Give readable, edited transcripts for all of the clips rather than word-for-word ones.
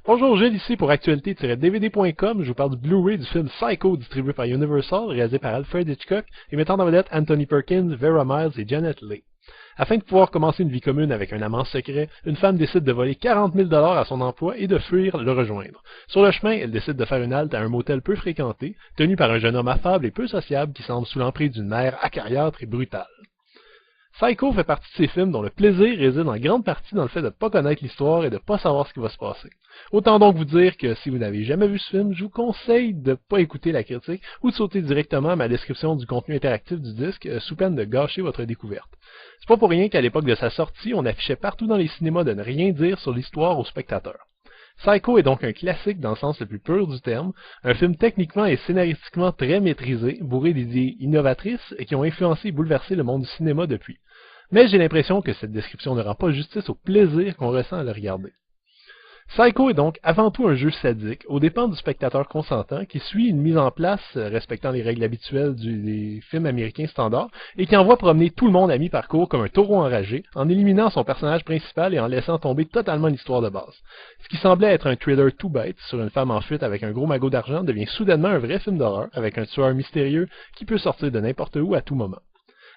Bonjour, Gilles ici pour actualité-dvd.com. Je vous parle du Blu-ray du film Psycho distribué par Universal, réalisé par Alfred Hitchcock et mettant en vedette Anthony Perkins, Vera Miles et Janet Leigh. Afin de pouvoir commencer une vie commune avec un amant secret, une femme décide de voler 40 000 $ à son emploi et de fuir le rejoindre. Sur le chemin, elle décide de faire une halte à un motel peu fréquenté, tenu par un jeune homme affable et peu sociable qui semble sous l'emprise d'une mère acariâtre et brutale. Psycho fait partie de ces films dont le plaisir réside en grande partie dans le fait de ne pas connaître l'histoire et de ne pas savoir ce qui va se passer. Autant donc vous dire que si vous n'avez jamais vu ce film, je vous conseille de ne pas écouter la critique ou de sauter directement à ma description du contenu interactif du disque sous peine de gâcher votre découverte. C'est pas pour rien qu'à l'époque de sa sortie, on affichait partout dans les cinémas de ne rien dire sur l'histoire aux spectateurs. Psycho est donc un classique dans le sens le plus pur du terme, un film techniquement et scénaristiquement très maîtrisé, bourré d'idées innovatrices et qui ont influencé et bouleversé le monde du cinéma depuis. Mais j'ai l'impression que cette description ne rend pas justice au plaisir qu'on ressent à le regarder. Psycho est donc avant tout un jeu sadique, aux dépens du spectateur consentant, qui suit une mise en place respectant les règles habituelles des films américains standards, et qui envoie promener tout le monde à mi-parcours comme un taureau enragé, en éliminant son personnage principal et en laissant tomber totalement l'histoire de base. Ce qui semblait être un thriller tout bête sur une femme en fuite avec un gros magot d'argent devient soudainement un vrai film d'horreur, avec un tueur mystérieux qui peut sortir de n'importe où à tout moment.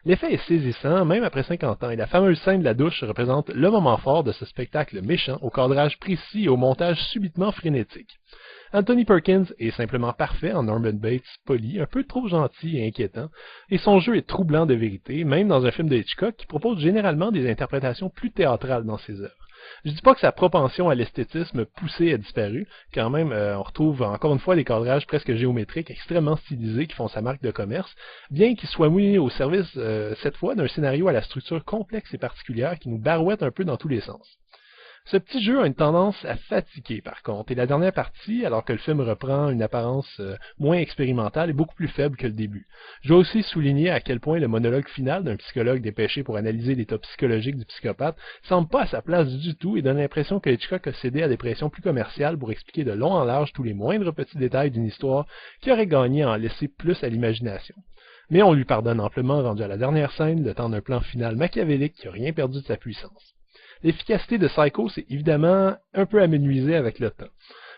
L'effet est saisissant, même après 50 ans, et la fameuse scène de la douche représente le moment fort de ce spectacle méchant, au cadrage précis et au montage subitement frénétique. Anthony Perkins est simplement parfait en Norman Bates poli, un peu trop gentil et inquiétant, et son jeu est troublant de vérité, même dans un film de Hitchcock qui propose généralement des interprétations plus théâtrales dans ses œuvres. Je dis pas que sa propension à l'esthétisme poussé a disparu, quand même on retrouve encore une fois des cadrages presque géométriques extrêmement stylisés qui font sa marque de commerce, bien qu'il soit mis au service cette fois d'un scénario à la structure complexe et particulière qui nous barouette un peu dans tous les sens. Ce petit jeu a une tendance à fatiguer par contre, et la dernière partie, alors que le film reprend une apparence moins expérimentale, est beaucoup plus faible que le début. Je dois aussi souligner à quel point le monologue final d'un psychologue dépêché pour analyser l'état psychologique du psychopathe semble pas à sa place du tout et donne l'impression que Hitchcock a cédé à des pressions plus commerciales pour expliquer de long en large tous les moindres petits détails d'une histoire qui aurait gagné à en laisser plus à l'imagination. Mais on lui pardonne amplement rendu à la dernière scène, le temps d'un plan final machiavélique qui n'a rien perdu de sa puissance. L'efficacité de Psycho s'est évidemment un peu amenuisée avec le temps,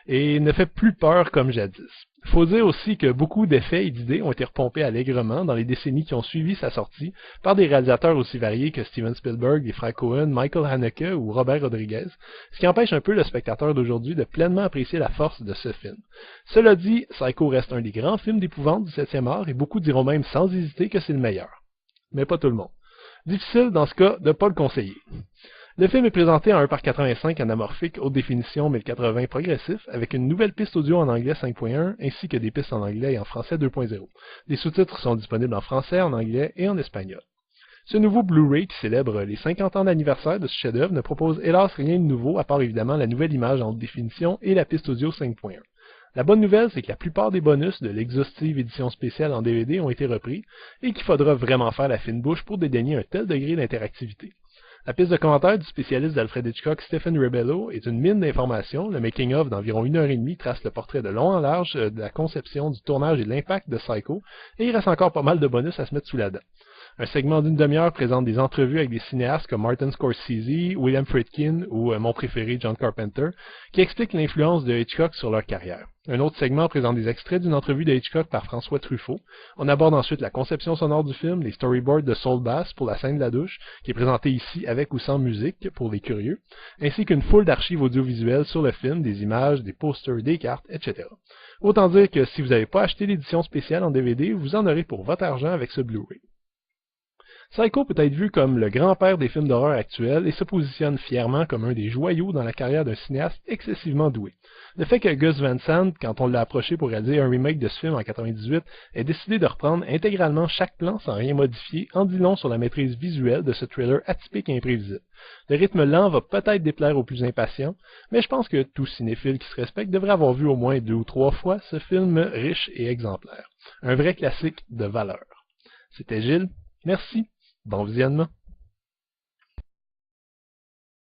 et ne fait plus peur comme jadis. Faut dire aussi que beaucoup d'effets et d'idées ont été repompés allègrement dans les décennies qui ont suivi sa sortie par des réalisateurs aussi variés que Steven Spielberg, les frères Coen, Michael Haneke ou Robert Rodriguez, ce qui empêche un peu le spectateur d'aujourd'hui de pleinement apprécier la force de ce film. Cela dit, Psycho reste un des grands films d'épouvante du 7e art et beaucoup diront même sans hésiter que c'est le meilleur. Mais pas tout le monde. Difficile dans ce cas de ne pas le conseiller. Le film est présenté en 1:85 anamorphique haute définition 1080 progressif avec une nouvelle piste audio en anglais 5.1 ainsi que des pistes en anglais et en français 2.0. Les sous-titres sont disponibles en français, en anglais et en espagnol. Ce nouveau Blu-ray qui célèbre les 50 ans d'anniversaire de ce chef-d'œuvre ne propose hélas rien de nouveau à part évidemment la nouvelle image en haute définition et la piste audio 5.1. La bonne nouvelle, c'est que la plupart des bonus de l'exhaustive édition spéciale en DVD ont été repris et qu'il faudra vraiment faire la fine bouche pour dédaigner un tel degré d'interactivité. La piste de commentaire du spécialiste d'Alfred Hitchcock, Stephen Rebello, est une mine d'informations. Le making-of d'environ 1h30 trace le portrait de long en large de la conception, du tournage et de l'impact de Psycho, et il reste encore pas mal de bonus à se mettre sous la dent. Un segment d'une demi-heure présente des entrevues avec des cinéastes comme Martin Scorsese, William Friedkin ou mon préféré John Carpenter, qui expliquent l'influence de Hitchcock sur leur carrière. Un autre segment présente des extraits d'une entrevue de Hitchcock par François Truffaut. On aborde ensuite la conception sonore du film, les storyboards de Saul Bass pour la scène de la douche, qui est présentée ici avec ou sans musique pour les curieux, ainsi qu'une foule d'archives audiovisuelles sur le film, des images, des posters, des cartes, etc. Autant dire que si vous n'avez pas acheté l'édition spéciale en DVD, vous en aurez pour votre argent avec ce Blu-ray. Psycho peut être vu comme le grand-père des films d'horreur actuels et se positionne fièrement comme un des joyaux dans la carrière d'un cinéaste excessivement doué. Le fait que Gus Van Sant, quand on l'a approché pour réaliser un remake de ce film en 1998, ait décidé de reprendre intégralement chaque plan sans rien modifier, en dit long sur la maîtrise visuelle de ce thriller atypique et imprévisible. Le rythme lent va peut-être déplaire aux plus impatients, mais je pense que tout cinéphile qui se respecte devrait avoir vu au moins 2 ou 3 fois ce film riche et exemplaire. Un vrai classique de valeur. C'était Gilles. Merci. Bon visionnement.